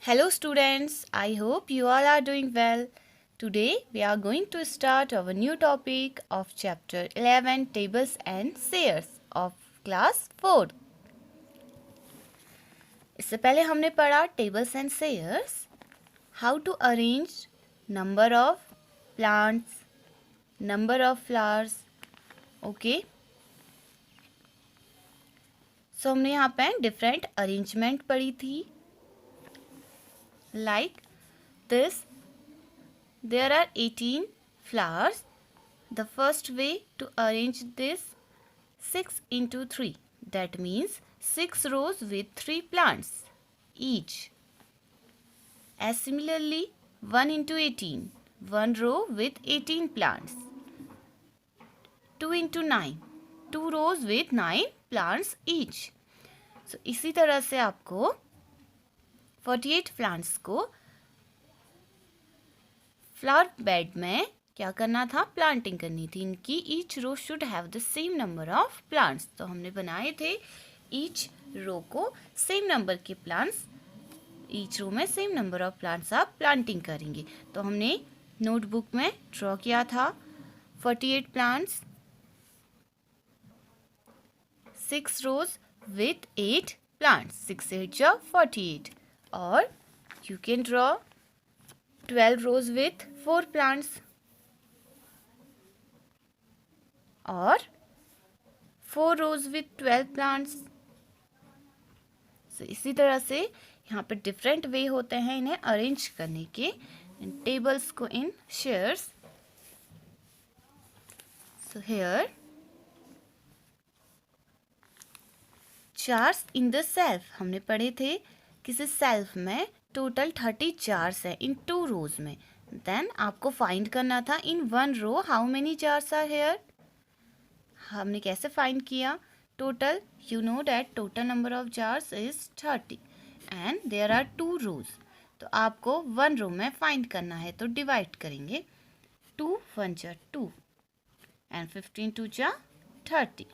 Hello students, I hope you all are doing well. Today we are going to start our new topic of chapter 11 tables and shares of class 4. इससे पहले हमने पढ़ा tables and shares, how to arrange number of plants, number of flowers. Okay. So हमने यहाँ पे different arrangement पढ़ी थी. Like this, there are 18 flowers. The first way to arrange this 6 into 3. That means 6 rows with 3 plants each. As similarly 1 into 18. 1 row with 18 plants. 2 into 9. 2 rows with 9 plants each. So इसी तरह से आपको 48 plants को flower bed में क्या करना था, planting करनी थी. इनकी each row should have the same number of plants. तो हमने बनाए थे ईच रो को सेम नंबर के प्लांट्स, ईच रो में सेम नंबर ऑफ प्लांट्स आप प्लांटिंग करेंगे. तो हमने नोटबुक में ड्रॉ किया था 48 प्लांट्स, 6 रोज विथ 8 प्लांट्स, 6 8 जा 48. और you can draw 12 rows with 4 plants और 4 rows with 12 plants. So, इसी तरह से यहाँ पे डिफरेंट वे होते हैं इन्हें अरेंज करने के, इन टेबल्स को in shares. So here jars in the shelf हमने पढ़े थे. किसी सेल्फ में टोटल 30 जार्स है इन 2 रोज में. देन आपको फाइंड करना था in 1 row how many jars are here. हमने कैसे फाइंड किया, total you know that total number of jars is 30 and there are 2 rows. तो आपको 1 रो में फाइंड करना है तो डिवाइड करेंगे. 2 1 जा 2 एंड 15 2 जा 30.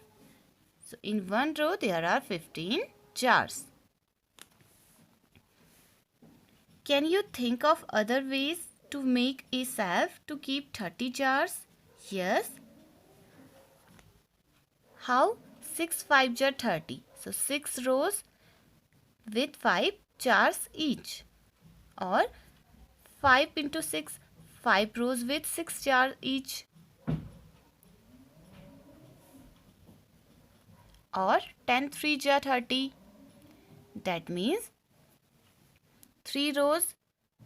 So in 1 row there are 15 jars. Can you think of other ways to make a shelf to keep 30 jars? Yes. How? 6 5 jar 30. So 6 rows with 5 jars each. Or 5 into 6, 5 rows with 6 jars each. Or 10 3 jar 30. That means 3 rows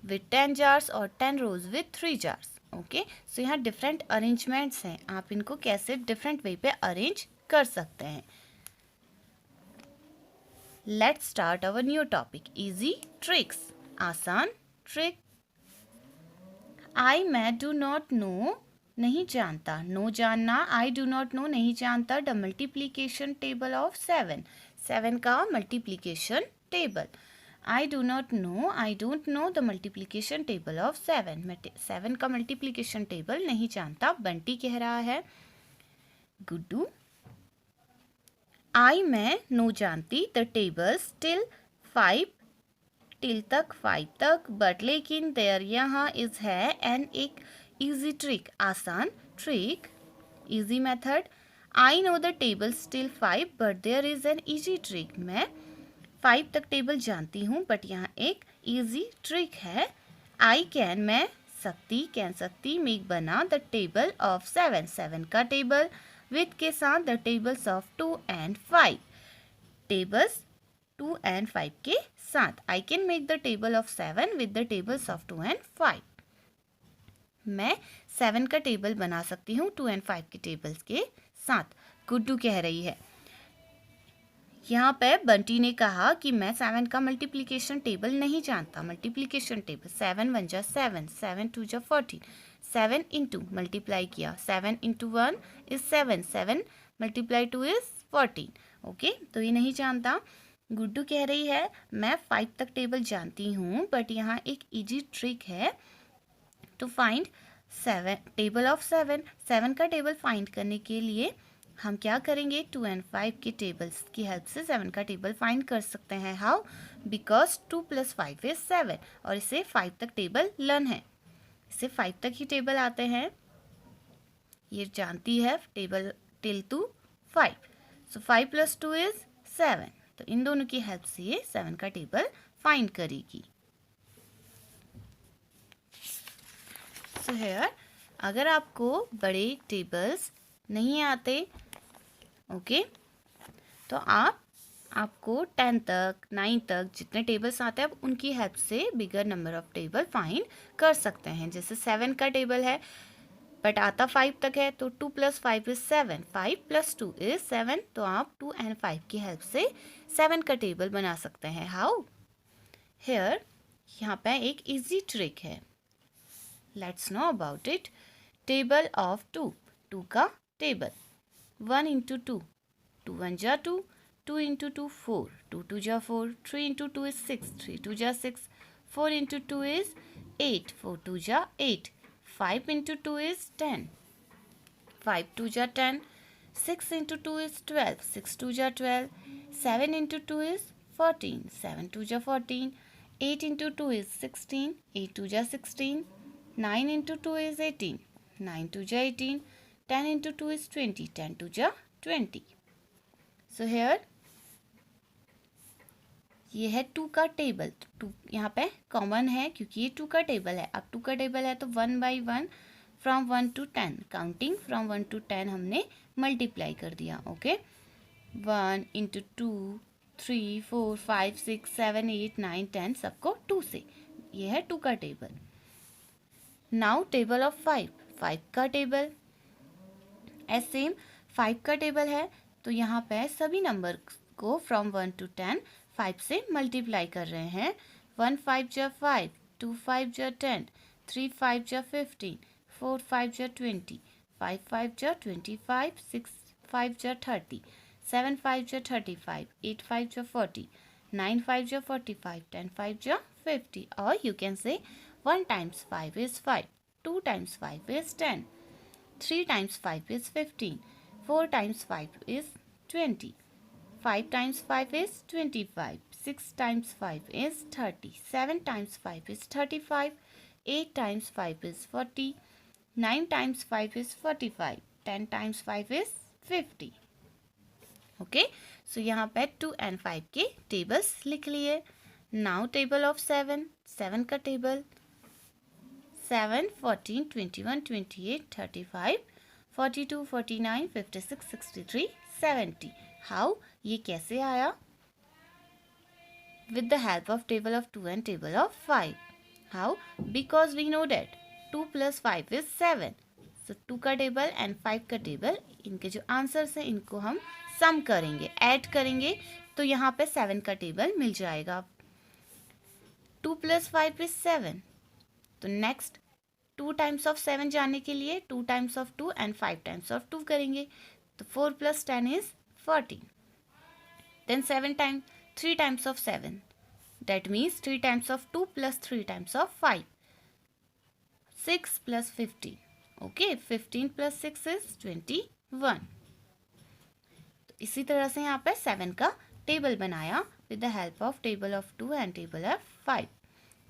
with 10 jars और 10 rows with 3 jars. Okay, सो यहाँ different arrangements हैं, आप इनको कैसे different way पे arrange कर सकते हैं. Let's start our new topic, easy tricks, आसान ट्रिक. मैं डू नॉट नो नहीं जानता, नो जानना, आई डू नॉट नो नहीं जानता द मल्टीप्लीकेशन टेबल ऑफ 7. 7 का multiplication table. I do not know, I don't know the multiplication table of 7. 7 का multiplication table नहीं जानता, बंटी कह रहा है. गुड्डू. मैं नो जानती the tables till 5, till तक 5 तक, but लेकिन there यहाँ is है and एक easy trick, आसान trick, easy method. I know the tables till 5 but there is an easy trick. मैं 5 तक टेबल जानती हूँ बट यहाँ एक इजी ट्रिक है. आई कैन मैं सकती मेक बना द टेबल ऑफ 7. 7 का टेबल विथ के साथ the tables of 2 and 5. Tables 2 and 5 के साथ I can make the table of 7 with the tables of 2 and 5. मैं 7 का टेबल बना सकती हूँ 2 एंड 5 के टेबल्स के साथ, गुड्डू कह रही है. यहाँ पे बंटी ने कहा कि मैं 7 का मल्टीप्लिकेशन टेबल नहीं जानता. मल्टीप्लिकेशन टेबल 7 1 जा 7, 7 2 जा 14, 7 इंटू मल्टीप्लाई किया, 7 into 1 is 7, 7 multiply 2 is 14. Okay, तो ये नहीं जानता. गुड्डू कह रही है मैं 5 तक टेबल जानती हूँ बट यहाँ एक इजी ट्रिक है टू फाइंड 7 टेबल ऑफ 7. 7 का टेबल फाइंड करने के लिए हम क्या करेंगे, 2 एंड 5 के टेबल्स की हेल्प से 7 का टेबल फाइंड कर सकते हैं। हाउ? बिकॉज 2 + 5 इज 7 और इसे 5 तक टेबल लर्न है, इसे 5 तक ही टेबल आते हैं, ये जानती है table till two 5। So 5 + 2 is 7, तो इन दोनों की हेल्प से ये 7 का टेबल फाइंड करेगी। सो हेयर अगर आपको बड़े टेबल्स नहीं आते, ओके, तो आपको 10 तक 9 तक जितने टेबल्स आते हैं आप उनकी हेल्प से bigger number of table find कर सकते हैं। जैसे 7 का टेबल है बट आता 5 तक है, तो 2 + 5 इज 7, 5 + 2 इज 7, तो आप 2 एंड 5 की हेल्प से 7 का टेबल बना सकते हैं। हाउ? हेयर यहाँ पे एक इजी ट्रिक है, let's know about it. Table of 2, 2 का table, 1 × 2, 2 × 1 = 2, 2 × 2 4, 2 × 2 = 4, 3 × 2 is 6, 3 × 2 = 6, 4 × 2 is 8, 4 × 2 = 8, 5 × 2 is 10, 5 × 2 = 10, 6 × 2 is 12, 6 × 2 = 12, 7 × 2 is 14, 7 × 2 = 14, 8 × 2 is 16, 8 × 2 = 16, 9 × 2 is 18, 9 × 2 = 18, 10 × 2 is 20, 10 × 2 = 20. So here ये है 2 का टेबल, 2 यहाँ पे कॉमन है क्योंकि ये 2 का टेबल है। अब 2 का टेबल है तो 1 by 1 from 1 to 10, counting from 1 to 10 हमने मल्टीप्लाई कर दिया। ओके, 1 × 2, 3, 4, 5, 6, 7, 8, 9, 10 सबको 2 से, ये है 2 का टेबल। नाउ टेबल ऑफ 5, 5 का टेबल एज सेम 5 का टेबल है तो यहाँ पे सभी नंबर को फ्रॉम 1 to 10 5 से मल्टीप्लाई कर रहे हैं। 1 5 = 5, 2 5 = 10, 3 5 = 15, 4 5 = 20, 5 5 = 25, 6 5 = 30, 7 5 = 35, 8 5 = 40, 9 5 = 45, 10 5 = 50, or you can say 1 times 5 is 5, 2 times 5 is 10, 3 times 5 is 15, 4 times 5 is 20, 5 times 5 is 25, 6 times 5 is 30, 7 times 5 is 35, 8 times 5 is 40, 9 times 5 is 45, 10 times 5 is 50. Okay, सो यहाँ पे 2 and 5 के टेबल्स लिख लिए। नाउ टेबल ऑफ 7, 7 का table 7, 14, 21, 28, 35, 42, 49, 56, 63, 70. How? ये कैसे आया? With the help of table of 2 and table of 5. How? Because we know that 2 + 5 is 7. So 2 का टेबल एंड 5 का टेबल, इनके जो आंसर्स हैं इनको हम सम करेंगे, ऐड करेंगे, तो यहाँ पे 7 का टेबल मिल जाएगा। 2 + 5 is 7. तो नेक्स्ट 2 टाइम्स ऑफ 7 जानने के लिए 2 times of 2 and 5 times of 2 करेंगे, तो 4 + 10 is 14. Then 3 times of 7. That means 3 times of 2 + 3 times of 5. 6 + 15. Okay, 15 + 6 is 21. तो इसी तरह से यहाँ पे 7 का टेबल बनाया with the help of table of 2 and table of 5.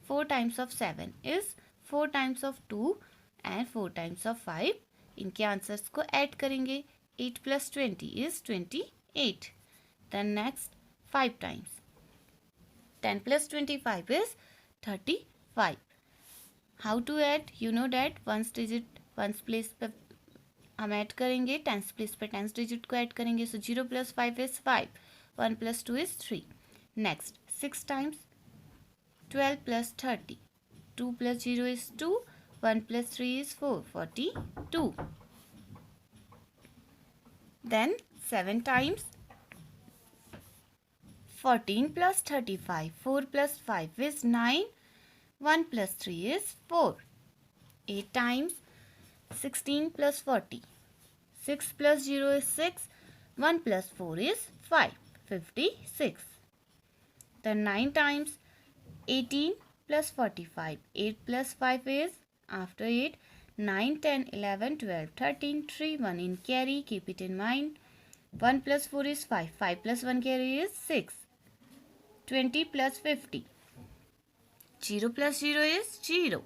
4 times of 7 is 4 times of 2 and 4 times of 5. इनके आंसर्स को ऐड करेंगे। 8 + 20 is 28. Then next 5 times. 10 + 25 is 35. How to add? You know that ones digit ones place पे हम add करेंगे, tens place पे tens digit को add करेंगे। सो 0 + 5 is 5, 1 + 2 is 3. Next 6 times 12 + 30, 2 + 0 is 2, 1 + 3 is 4, 42. Then 7 times 14 + 35, 4 + 5 is 9, 1 + 3 is 4. 8 times 16 + 40, 6 + 0 is 6, 1 + 4 is 5, 56. Then 9 times 18 + 45, 8 + 5 is, after 8, 9, 10, 11, 12, 13, 3, 1 in carry, keep it in mind. 1 plus 4 is 5, 5 plus 1 carry is 6, 20 plus 50, 0 plus 0 is 0,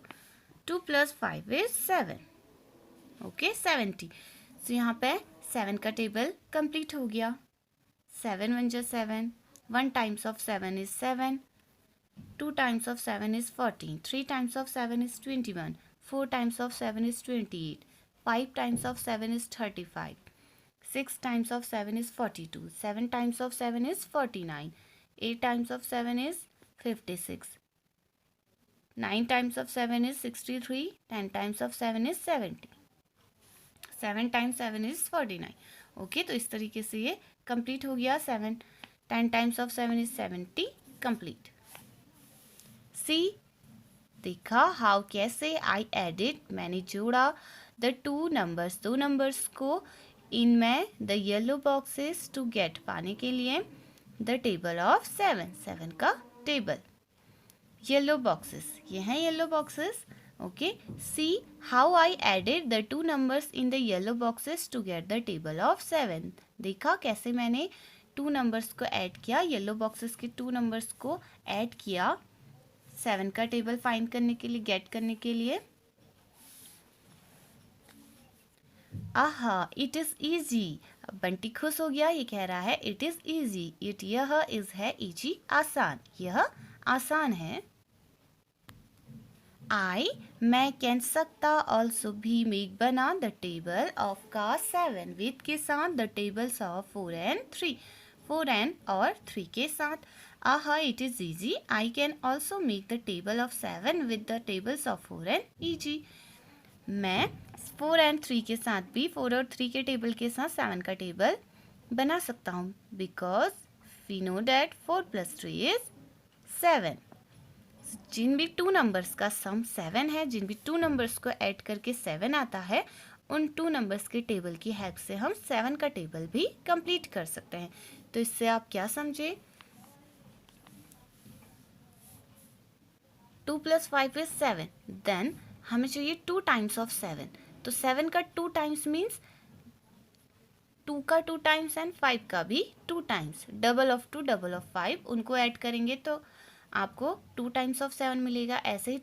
2 plus 5 is 7, okay 70. सो यहाँ पे 7 का table complete हो गया. 7 1 जा 7, 1 times of 7 is 7, 2 times of 7 is 14, 3 times of 7 is 21, 4 times of 7 is 28, 5 times of 7 is 35, 6 times of 7 is 42, 7 times of 7 is 49, 8 times of 7 is 56, 9 times of 7 is 63, 10 times of 7 is 70, 7 times 7 is 49. Okay, तो इस तरीके से ये complete हो गया. 7 10 times of 7 is 70, complete. See देखा how कैसे I added, मैंने जोड़ा द टू नंबर्स, दो नंबर्स को इनमें the yellow boxes to get, पाने के लिए द टेबल ऑफ 7, 7 का टेबल. येलो बॉक्सेस, ये हैं yellow boxes. Okay, see how I added the two numbers in the yellow boxes to get the table of 7. देखा कैसे मैंने टू नंबर्स को ऐड किया, येलो बॉक्सेस के टू नंबर्स को ऐड किया 7 का टेबल फाइंड करने के लिए, गेट करने के लिए. आहा, इट इज़ ईजी. बंटी खुश हो गया, ये कह रहा है इट इज़ ईजी. इट यह इज़ है ईजी, आसान, यह आसान है. आई मैं कैन सकता, ऑल्सो भी मेक बना द टेबल ऑफ का 7 विद के साथ the tables of 4 and 3, 4 and और 3 के साथ. आहा, it is easy. I can also make the table of 7 with the tables of 4 and easy. मैं 4 and 3 के साथ भी, 4 और 3 के टेबल के साथ 7 का टेबल बना सकता हूँ. Because we know that 4 + 3 is 7. जिन भी टू नंबर्स का सम 7 है, जिन भी टू नंबर्स को ऐड करके 7 आता है, उन टू नंबर्स के टेबल की हेल्प से हम 7 का टेबल भी कंप्लीट कर सकते हैं. तो इससे आप क्या समझे? 2 + 5 is 7. देन हमें चाहिए 2 times of 7. तो 7 का 2 times मीन्स 2 का 2 times एंड 5 का भी 2 times. Double of 2 double of 5 उनको ऐड करेंगे तो आपको 2 times of 7 मिलेगा. ऐसे ही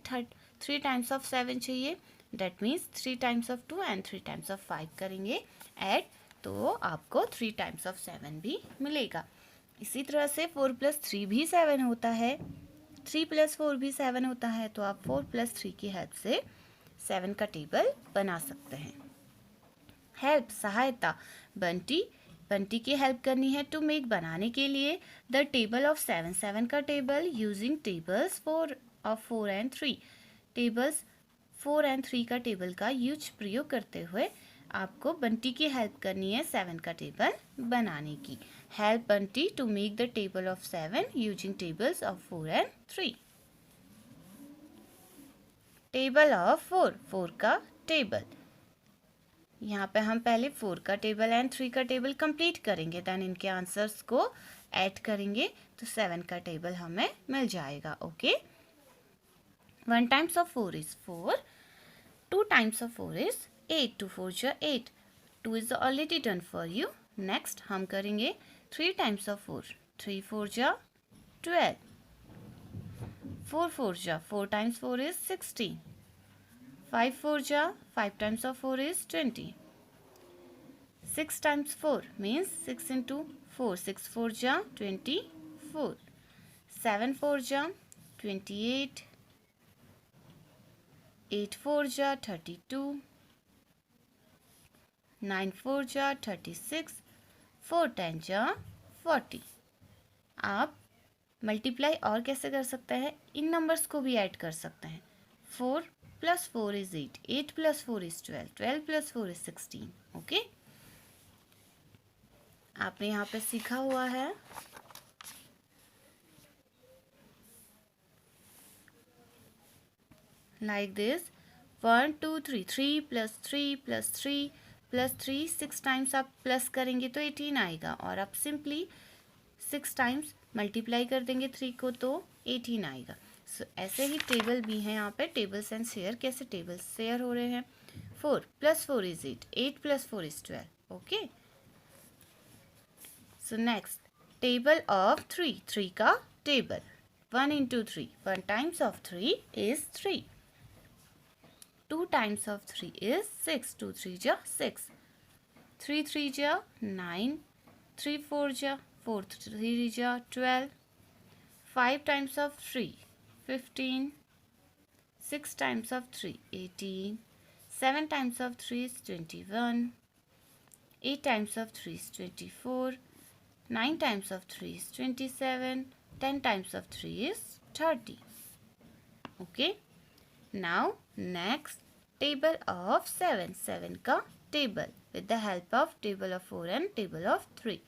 3 times of 7 चाहिए, that means 3 times of 2 and 3 times of 5 करेंगे ऐड, तो आपको 3 times of 7 भी मिलेगा. इसी तरह से 4 + 3 भी 7 होता है, 3 + 4 भी 7 होता है. तो आप 4 + 3 की हेल्प से 7 का टेबल बना सकते हैं. हेल्प सहायता, बंटी की हेल्प करनी है टू मेक बनाने के लिए द टेबल ऑफ 7, 7 का table using tables 4 and 3. Tables 4 and 3 का टेबल का यूज प्रयोग करते हुए आपको बंटी की हेल्प करनी है 7 का टेबल बनाने की. Help Bunty to make the table of 7 using tables of 4 and 3. Table of 4, 4 का टेबल. यहाँ पे हम पहले 4 का टेबल एंड 3 का टेबल कंप्लीट करेंगे, देन इनके आंसर्स को ऐड करेंगे तो 7 का टेबल हमें मिल जाएगा. Okay, 1 times of 4 is 4, 2 times of 4 is 8, 2 4 जा 8, 2 is already done for you. Next हम करेंगे 3 times of 4, 3 4 जा 12, 4 4 जा 4 times 4 is 16, 5 4 जा 5 times of 4 is 20, 6 times 4 means 6 into 4, 6 4 जा 24, 7 4 जा 28, 8 4 जा 32, 9 4 जा 36, 4 10 जा 40. आप मल्टीप्लाई और कैसे कर सकते हैं? इन नंबर्स को भी ऐड कर सकते हैं. 4 + 4 is 8, 8 + 4 is 12, 12 + 4 is 16. ओके, आपने यहाँ पे सीखा हुआ है. लाइक दिस 1 2 3, 3 + 3 + 3 + 3, 6 टाइम्स आप प्लस करेंगे तो 18 आएगा, और आप सिंपली 6 टाइम्स मल्टीप्लाई कर देंगे 3 को तो 18 आएगा. सो ऐसे ही टेबल भी हैं यहाँ पे, टेबल्स एंड शेयर। कैसे टेबल्स शेयर हो रहे हैं? 4 + 4 is 8, 8 + 4 is 12. Okay, so next table of 3, 3 का table 1 into 3, 1 times of 3 is 3, 2 times of 3 is 6, 2 3 ja 6, 3 3 ja 9, 3 4 ja 4 3 ja 12, 5 times of 3 15, 6 times of 3 18, 7 times of 3 is 21, 8 times of 3 is 24, 9 times of 3 is 27, 10 times of 3 is 30. Okay, now next table of 7, 7 का table with the help of table of 4 and table of 3.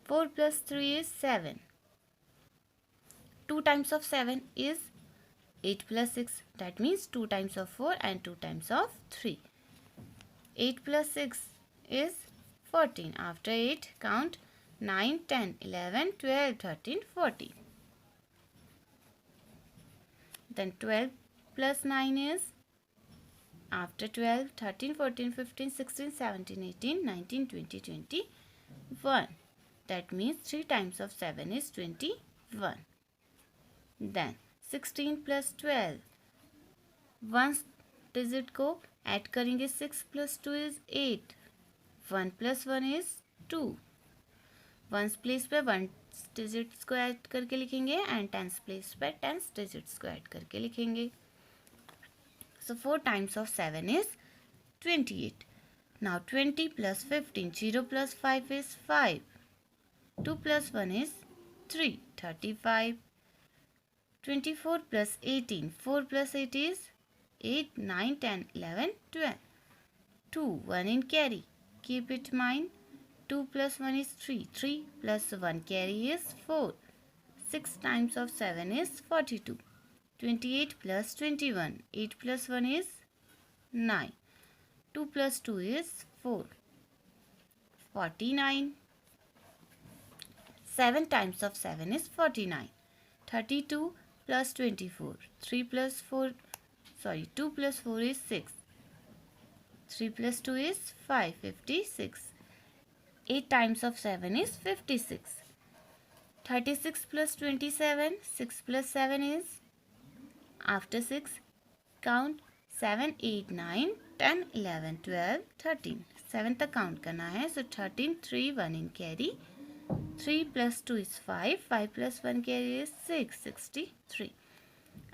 4 plus 3 is 7. 2 times of 7 is 8 plus 6, that means 2 times of 4 and 2 times of 3. 8 plus 6 is 14. After 8 count 9, 10, 11, 12, 13, 14. Then 12 plus 9 is, after 12, 13, 14, 15, 16, 17, 18, 19, 20, 21. That means 3 times of 7 is 21. Then 16 plus 12. One digit को add करेंगे, 6 plus 2 is 8. 1 plus 1 is 2. Ones place पे one digits को add करके लिखेंगे and tens place पे tense digits को add करके लिखेंगे. सो 4 times of 7 is 28. Now 20 plus 15, 0 plus 5 is 5. 2 plus 1 is 3, 35. 24 plus 18, 4 plus 8 is 8, 9, 10, 11, 12. 2, 1 in carry. Keep it mind. 2 plus 1 is 3. 3 plus 1 carry is 4. 6 times of 7 is 42. 28 plus 21. 8 plus 1 is 9. 2 plus 2 is 4. 49. 7 times of 7 is 49. 32 plus 24. 2 plus 4 is 6. 3 plus 2 is 5, 56. 8 times of 7 is 56. 36 plus 27, 6 plus 7 is, after 6, count 7, 8, 9, 10, 11, 12, 13. 7 तक count करना है. सो 13, 3, 1 in carry. 3 plus 2 is 5. 5 plus 1 carry is 6, 63.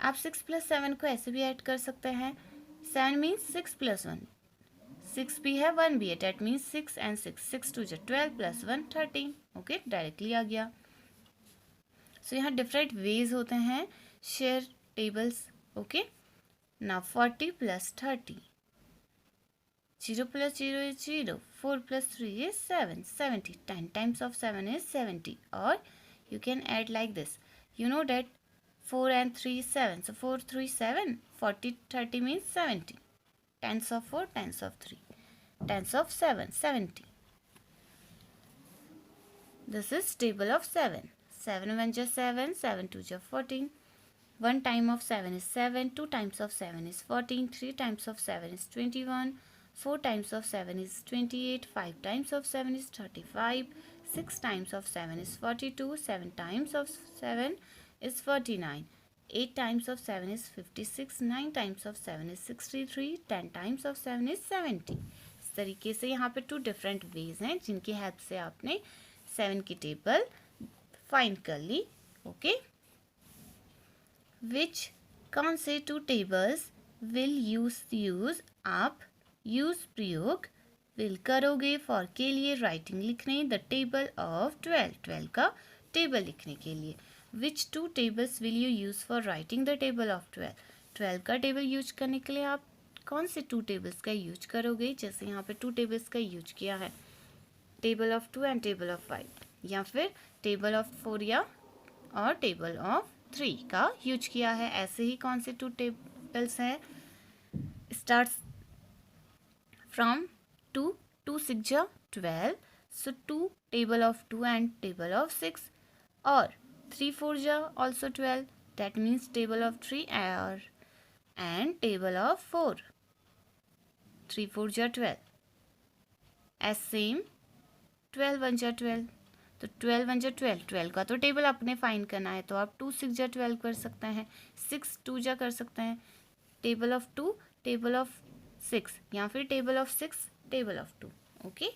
आप 6 plus 7 को ऐसे भी add कर सकते हैं. 7 means 6 plus 1. 6 भी है 1 भी है, that means 6 and 6. 6 2 12 plus 1 13. Okay, directly आ गया. सो यहाँ डिफरेंट वेज होते हैं share tables. Okay, now 40 plus 30. 0 plus 0 is 0. 4 plus 3 is 7. 70. 10 times of 7 is 70. Or you can add like this. You know that 4 and 3 is 7. So 4, 3, 7. 40, 30 means 70. Tens of 4, tens of 3. Tens of 7, 70. This is table of 7. 7 1 is 7. 7 2 is 14. 1 time of 7 is 7. 2 times of 7 is 14. 3 times of 7 is 21. 4 times of 7 is 28. 5 times of 7 is 35. 6 times of 7 is 42. 7 times of 7 is 49. 8 times of 7 is 56. 9 times of 7 is 63. 10 times of 7 is 70. इस तरीके से यहाँ पे 2 different ways हैं जिनकी help से आपने 7 की टेबल फाइंड कर ली. ओके, विच कौन से 2 टेबल्स विल यूज आप यूज प्रयोग विल करोगे फॉर के लिए राइटिंग लिखने द टेबल ऑफ 12, 12 का टेबल लिखने के लिए. विच 2 tables will you use for writing the table of 12, 12 का टेबल यूज करने के लिए आप कौन से 2 टेबल्स का यूज करोगे. जैसे यहाँ पे 2 टेबल्स का यूज किया है, table of 2 and table of 5, या फिर टेबल ऑफ 4 या और टेबल ऑफ 3 का यूज किया है. ऐसे ही कौन से 2 टेबल्स हैं. स्टार्ट्स फ्रॉम 2, 2 6 जा 12. सो 2 table of 2 and table of 6, और 3 4 जा also 12. that means table of 3 and table of 4. 3 4 जा 12. as same 12 1 जा 12. तो 12 1 जा 12. 12 का तो टेबल आपने फाइंड करना है, तो आप 2 6 जा 12 कर सकते हैं, 6 2 जा कर सकते हैं, टेबल ऑफ 2 टेबल ऑफ 6, या फिर table of 6 table of 2. Okay,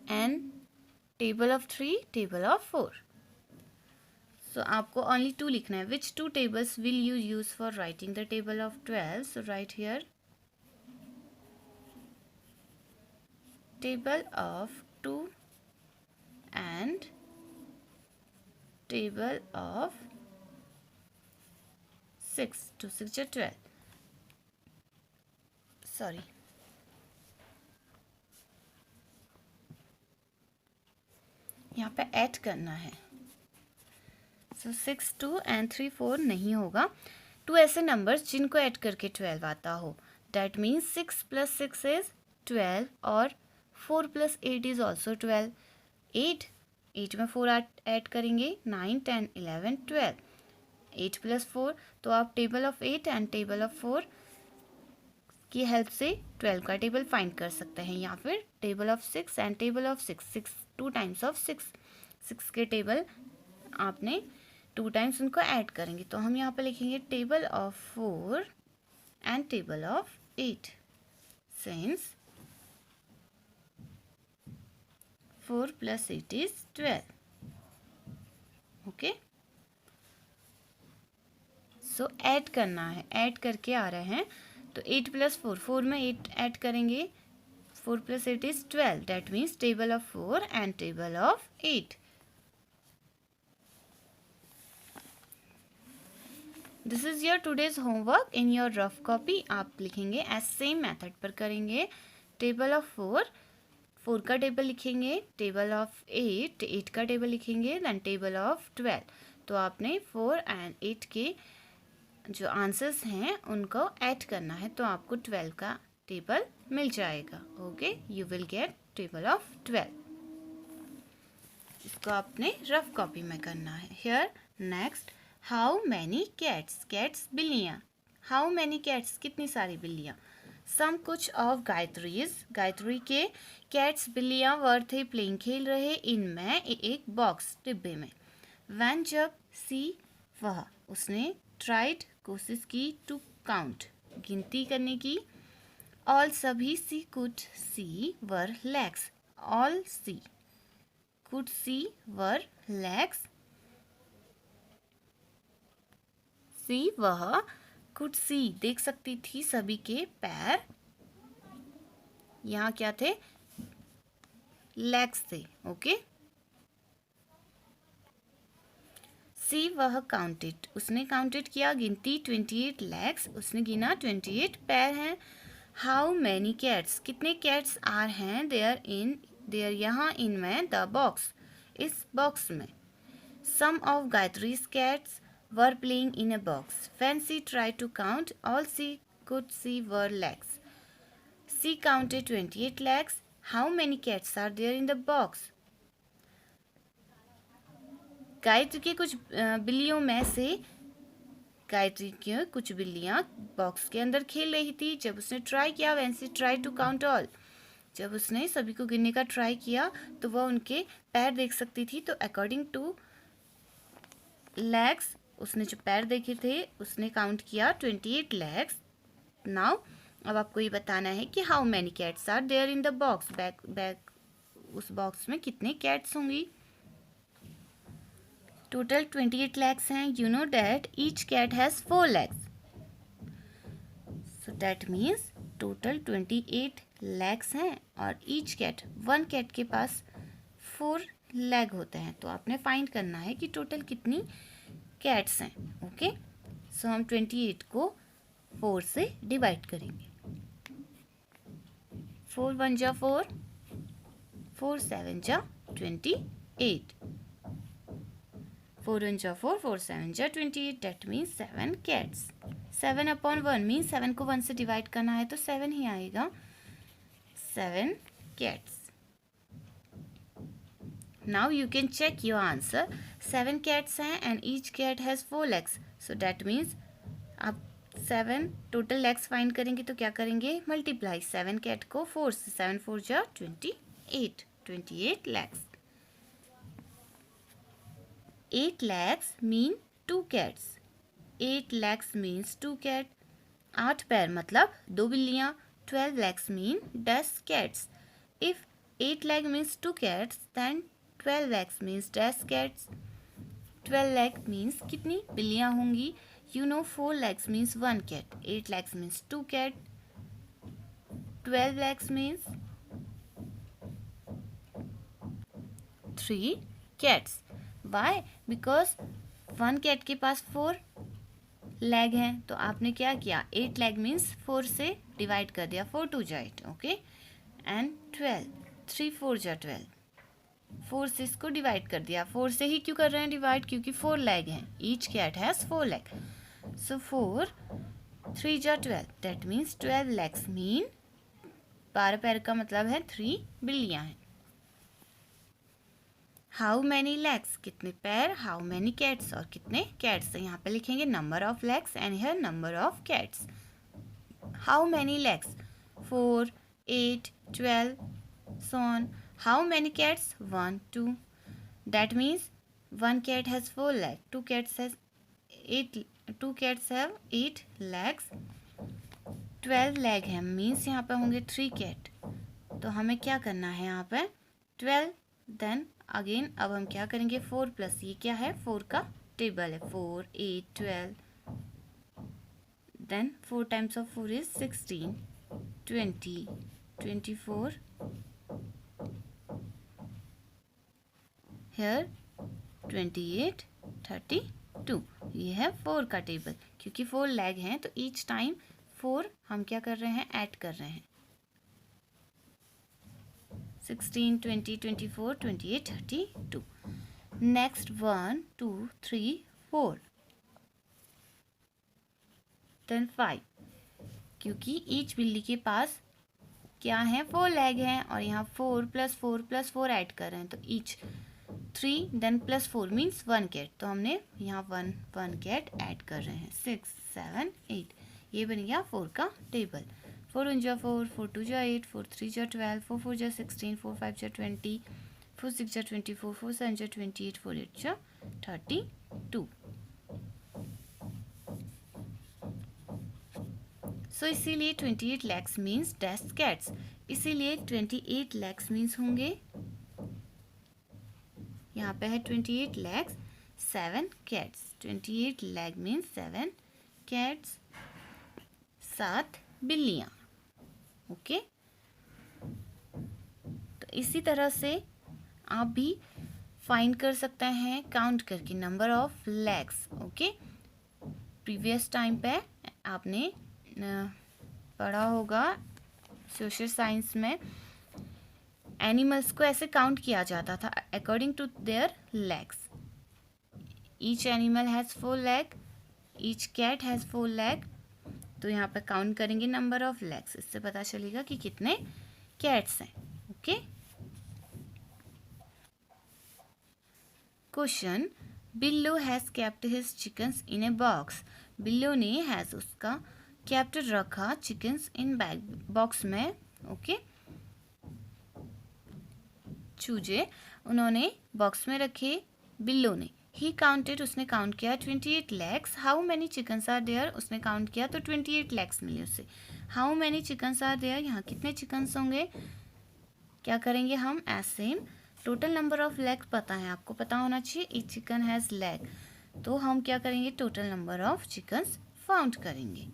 and table of 3 table of 4. सो आपको ओनली 2 लिखना है. विच 2 tables will you use for writing the table of 12? So write here table of 2 and table of 6. 2 6 जा 12. Sorry, यहाँ पे add करना है. सो 6 2 and 3 4 नहीं होगा. 2 ऐसे नंबर्स जिनको ऐड करके 12 आता हो. दैट मीन्स 6 + 6 इज 12 और 4 + 8 इज ऑल्सो 12. 8 में 4 ऐड करेंगे, 9 10 11 12. 8 + 4, तो आप table of 8 and table of 4 की हेल्प से 12 का टेबल फाइंड कर सकते हैं, या फिर table of 6 and table of 6. 6 2 times of 6 के टेबल आपने 2 टाइम्स उनको ऐड करेंगे. तो हम यहाँ पर लिखेंगे table of 4 and table of 8 since 4 + 8 is 12. Okay, so add करना है, ऐड करके आ रहे हैं. तो 8 + 4, 4 में 8 ऐड करेंगे, 4 + 8 is 12. That means table of 4 and table of 8. This is your today's homework in your rough copy. आप लिखेंगे एज सेम मेथड पर करेंगे. टेबल ऑफ 4 का टेबल लिखेंगे, टेबल ऑफ 8 का टेबल लिखेंगे, देन टेबल ऑफ 12. तो आपने 4 एंड 8 के जो आंसर्स हैं उनको ऐड करना है, तो आपको 12 का टेबल मिल जाएगा. Okay, you will get table of 12. इसको आपने रफ कॉपी में करना है. Here next, how many cats. Cats बिल्लियाँ. हाउ मैनी कैट्स कितनी सारी बिल्लियाँ. सम कुछ ऑफ गायत्री के कैट्स बिल्लियाँ वर थे प्लेइंग खेल रहे इनमें एक बॉक्स डिब्बे में. वैन जब सी वह उसने ट्राइड कोशिश की टू काउंट गिनती करने की. ऑल सभी she could see were legs. All she could see were legs. She वह कुड सी देख सकती थी सभी के पैर. यहाँ क्या थे, लेग्स थे. ओके, सी वह काउंटेड उसने काउंटेड किया, गिनती 28 लेग्स. उसने गिना 28 पैर हैं. हाउ मैनी कैट्स कितने कैट्स आर हैं देयर यहाँ इनमें द बॉक्स इस बॉक्स में. Some of Gayatri's cats were playing in a box. When she tried to count, all she could see were legs. She counted 28 legs. How many cats are there in the box? Gayatri के कुछ बिल्लियों में से गायत्री की कुछ बिल्लियाँ box के अंदर खेल रही थी. जब उसने ट्राई किया, when she tried to count all, जब उसने सभी को गिनने का ट्राई किया तो वह उनके पैर देख सकती थी. तो अकॉर्डिंग टू लेग्स, उसने जो पैर देखे थे उसने काउंट किया 28 लेग्स. नाउ अब आपको ये बताना है कि how many cats are there in the box. Back उस बॉक्स में कितने कैट्स होंगी. टोटल 28 लेग्स हैं. You know that each cat has 4 legs. So that means total 28 legs हैं और ईच कैट, वन कैट के पास 4 लेग होते हैं. तो आपने फाइंड करना है कि टोटल कितनी कैट्स हैं. ओके, सो हम 28 को 4 से डिवाइड करेंगे. 4 1 जा 4, 4 7 जा 28, 4 1 जा 4, 4 7 जा 28. That means 7 cats. 7/1 मीन्स 7 को 1 से डिवाइड करना है तो 7 ही आएगा. 7 cats. Now you can check your answer. 7 cats हैं and each cat has 4 legs, so that means आप 7 टोटल लेग्स फाइंड करेंगे तो क्या करेंगे, मल्टीप्लाई 7 कैट को 4 से, 7 4 जा 28 legs. 8 legs mean 2 cats. 8 legs means 2 cat. 8 पैर मतलब 2 बिल्लियाँ. 12 legs mean 10 cats. If 8 leg means 2 cats, then 12 legs means 10 cats. 12 leg means कितनी बिल्लियाँ होंगी? You know 4 legs means 1 cat. 8 legs means 2 cat. 12 legs means 3 cats. Why? Because 1 cat के पास 4 leg हैं, तो आपने क्या किया, 8 लेग मीन्स 4 से डिवाइड कर दिया, 4 2 जा 8, ओके. एंड 12, 3 4 जा 12, 4 से इसको डिवाइड कर दिया. 4 से ही क्यों कर रहे हैं डिवाइड, क्योंकि 4 लेग हैं. ईच कैट हैज़ 4 लेग, सो 4 3 जा 12, दैट मीन्स 12 लेग्स मीन 12 पैर का मतलब है 3 बिल्लियाँ हैं. हाउ मैनी लेग्स, कितने पैर, हाउ मैनी कैट्स, और कितने कैट्स. यहाँ पे लिखेंगे number of legs and here number of cats. How many legs, 4 8 12 so on. How many cats, 1 2, that means 1 cat has 4 legs, 2 cats have 8 legs. 12 leg है means यहाँ पे होंगे 3 कैट, तो हमें क्या करना है यहाँ पे 12. देन अगेन अब हम क्या करेंगे, 4 प्लस ये क्या है, 4 का टेबल है, 4 8 12, then 4 times of 4 is 16 20 24, here 28 32. ये है 4 का टेबल, क्योंकि 4 लेग हैं तो ईच टाइम 4 हम क्या कर रहे हैं, ऐड कर रहे हैं. 16 20 24 28 32. नेक्स्ट 1 2 3 4, देन 5, क्योंकि ईच बिल्ली के पास क्या है, 4 लेग हैं, और यहाँ 4 प्लस 4 प्लस 4 ऐड कर रहे हैं, तो each 3 then plus 4 means 1 cat, तो हमने यहाँ 1 कैट ऐड कर रहे हैं. 6 7 8, ये बन गया 4 का टेबल. 4 1 जा 4, 4 2 जा 8, 4 3 जा 12, 4 4 जा 16, 4 5 जा 20, 4 6 जा 24, 4 7 जा 28, 4 8 जा 32. सो इसीलिए 28 लैक्स मीन्स 10 कैट्स, इसीलिए 28 लैक्स मीन्स होंगे, यहाँ पे है 28 lakhs 7 cats. 28 lag means 7 cats, 7 बिल्लियाँ, ओके. तो इसी तरह से आप भी फाइंड कर सकते हैं काउंट करके number of legs, okay. Previous time पे आपने पढ़ा होगा सोशल साइंस में, एनिमल्स को ऐसे काउंट किया जाता था according to their legs. Each animal has 4 leg, each cat has 4 leg, तो यहाँ पे काउंट करेंगे नंबर ऑफ लेग्स, इससे पता चलेगा कि कितने कैट्स हैं, ओके. क्वेश्चन, बिल्लो has kept his chickens in a box. बिल्लो ने हैज़ उसका केप्ट रखा चिकन्स इन बैग, बॉक्स में, ओके. चूजे उन्होंने बॉक्स में रखे, बिल्लो ने. ही काउंटेड, उसने काउंट किया 28 legs. How many chickens are there, उसने काउंट किया तो 28 लैक्स मिले उसे. How many chickens are there, यहाँ कितने चिकन्स होंगे, क्या करेंगे हम, ऐसे टोटल नंबर ऑफ लैक्स पता है, आपको पता होना चाहिए. ईच चिकन हैज़ लैग, तो हम क्या करेंगे, total number of chickens found करेंगे.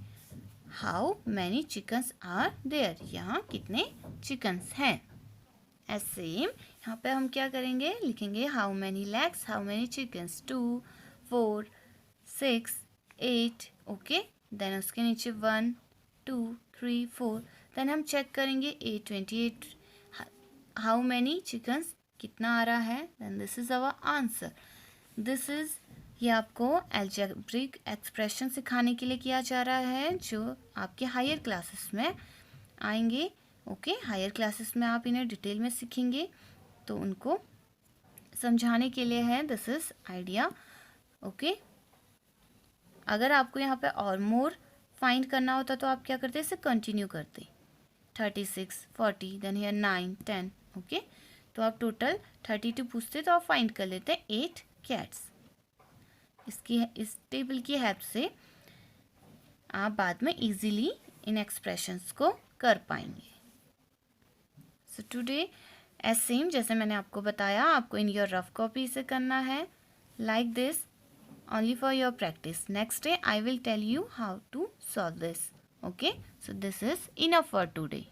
How many chickens are there, यहाँ कितने चिकन्स हैं. ऐसे यहाँ पे हम क्या करेंगे, लिखेंगे how many legs, how many chickens, 2 4 6 8, okay. Then उसके नीचे 1 2 3 4, देन हम चेक करेंगे 28 हाउ मैनी चिकन्स कितना आ रहा है, then this is our answer. This is, ये आपको अलजेब्रिक एक्सप्रेशन सिखाने के लिए किया जा रहा है, जो आपके हायर क्लासेस में आएंगे, ओके. हायर क्लासेस में आप इन्हें डिटेल में सीखेंगे, तो उनको समझाने के लिए है, दिस इज आइडिया। ओके, अगर आपको यहाँ पे और मोर फाइंड करना होता तो आप क्या करते, इसे कंटिन्यू करते, 36, 40, देन हियर 9, 10। ओके, तो आप टोटल 32 पूछते तो आप फाइंड कर लेते 8 कैट्स। इस टेबल की हेल्प से आप बाद में इजीली इन एक्सप्रेशंस को कर पाएंगे। सो टुडे एज सेम जैसे मैंने आपको बताया, आपको इन योर रफ कॉपी से करना है, like this, only for your practice. Next day I will tell you how to solve this. Okay, so this is enough for today.